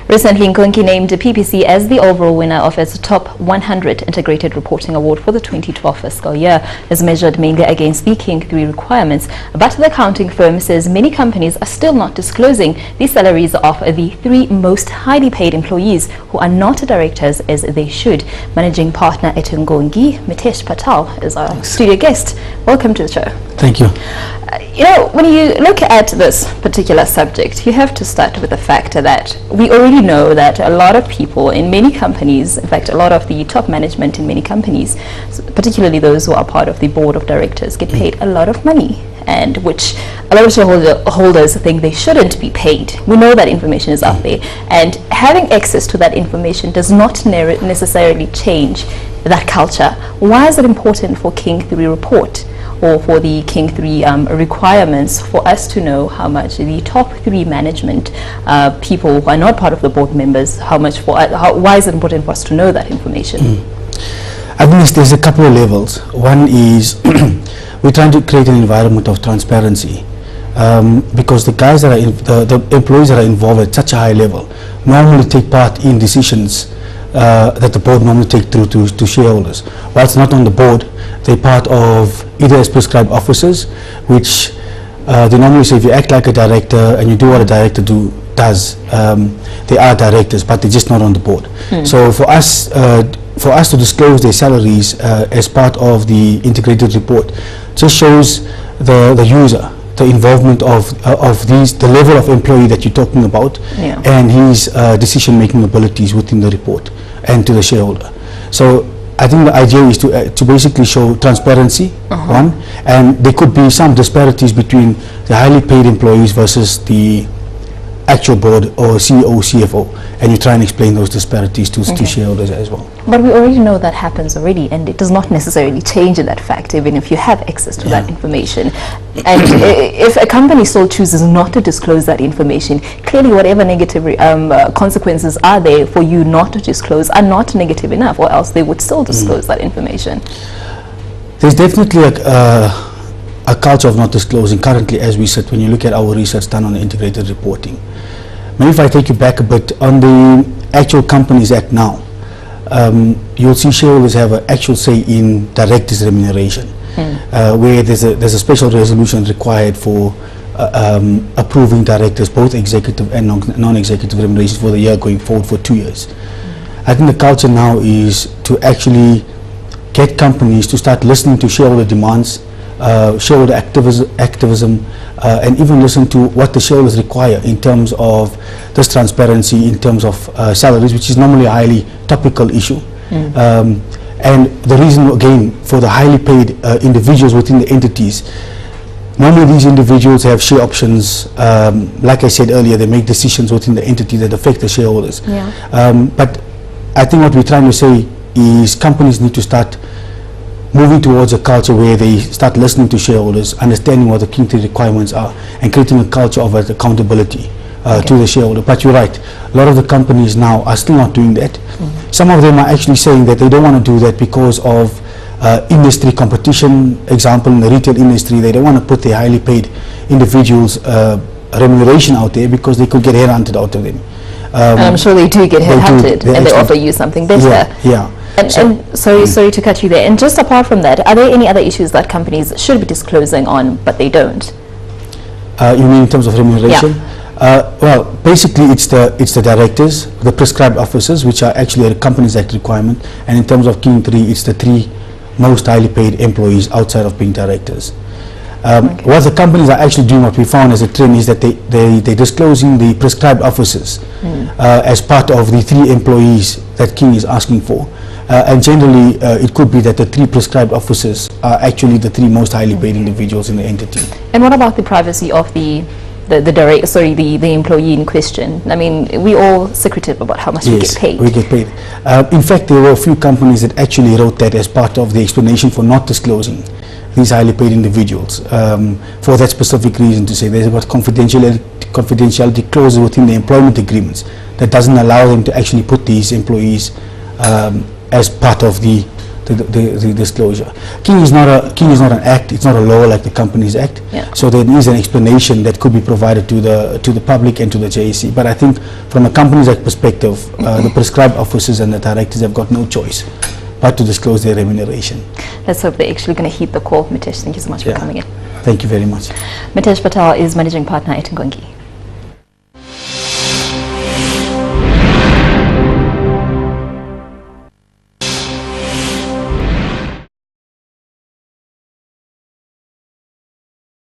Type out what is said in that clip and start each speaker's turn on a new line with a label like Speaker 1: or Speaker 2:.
Speaker 1: Recently, Nkonki named PPC as the overall winner of its Top 100 Integrated Reporting Award for the 2012 fiscal year, as measured mainly against the King 3 requirements. But the accounting firm says many companies are still not disclosing the salaries of the 3 most highly paid employees who are not directors as they should. Managing partner at Nkonki, Mitesh Patel, is our studio guest. Welcome to the show.
Speaker 2: Thank you.
Speaker 1: You know, when you look at this particular subject, you have to start with the fact that we already know that a lot of people in many companies, in fact, a lot of the top management in many companies, particularly those who are part of the board of directors, get paid a lot of money, and which a lot of shareholders think they shouldn't be paid. We know that information is out there, and having access to that information does not necessarily change that culture. Why is it important for King 3 report, or for the King 3 requirements, for us to know how much the top 3 management people who are not part of the board members, why is it important for us to know that information?
Speaker 2: I think there's a couple of levels. One is we're trying to create an environment of transparency, because the guys that are the employees that are involved at such a high level normally take part in decisions that the board normally take through to shareholders. While it's not on the board, they're part of either as prescribed officers, which they normally say if you act like a director and you do what a director does, they are directors, but they're just not on the board. So for us to disclose their salaries as part of the integrated report just shows the user the involvement of the level of employee that you're talking about, and his decision-making abilities within the report and to the shareholder. So I think the idea is to basically show transparency, one, and there could be some disparities between the highly paid employees versus the actual board or CEO, CFO, and you try and explain those disparities to shareholders as well.
Speaker 1: But we already know that happens already, and it does not necessarily change in that fact, even if you have access to that information. And if a company still chooses not to disclose that information, clearly whatever negative consequences are there for you not to disclose are not negative enough, or else they would still disclose that information.
Speaker 2: There's definitely a culture of not disclosing currently, as we said, when you look at our research done on the integrated reporting. Maybe if I take you back a bit, on the actual Companies Act now, you'll see shareholders have an actual say in directors' remuneration, where there's a special resolution required for approving directors, both executive and non-executive remunerations for the year going forward for 2 years. I think the culture now is to actually get companies to start listening to shareholder demands, shareholder activism, and even listen to what the shareholders require in terms of this transparency, in terms of salaries, which is normally a highly topical issue. And the reason, again, for the highly paid individuals within the entities, normally these individuals have share options. Like I said earlier, they make decisions within the entity that affect the shareholders. But I think what we're trying to say is companies need to start moving towards a culture where they start listening to shareholders, understanding what the King 3 requirements are, and creating a culture of accountability to the shareholder. But you're right, a lot of the companies now are still not doing that. Some of them are actually saying that they don't want to do that because of industry competition. Example, in the retail industry, they don't want to put their highly paid individuals remuneration out there because they could get headhunted out of them.
Speaker 1: And I'm sure they do get headhunted, and they offer you something better. And sorry to cut you there. And just apart from that, are there any other issues that companies should be disclosing on, but they don't?
Speaker 2: You mean in terms of remuneration? Well, basically it's the directors, the prescribed officers, which are actually a Companies Act requirement, and in terms of King 3, it's the 3 most highly paid employees outside of being directors. What the companies are actually doing, what we found as a trend, is that they're disclosing the prescribed officers as part of the 3 employees that King is asking for. And generally, it could be that the 3 prescribed officers are actually the 3 most highly paid individuals in the entity.
Speaker 1: And what about the privacy of the employee in question? I mean, we all secretive about how much we get paid.
Speaker 2: We get paid. In fact, there were a few companies that actually wrote that as part of the explanation for not disclosing these highly paid individuals, for that specific reason, to say there's about confidentiality clauses within the employment agreements that doesn't allow them to actually put these employees as part of the the disclosure. King is not an act. It's not a law like the Companies Act.
Speaker 1: Yeah.
Speaker 2: So there is an explanation that could be provided to the public and to the JSE. But I think from a Companies Act perspective, the prescribed officers and the directors have got no choice but to disclose their remuneration.
Speaker 1: Let's hope they're actually going to heed the call. Mitesh, thank you so much for coming in.
Speaker 2: Thank you very much.
Speaker 1: Mitesh Patel is Managing Partner at Nkonki.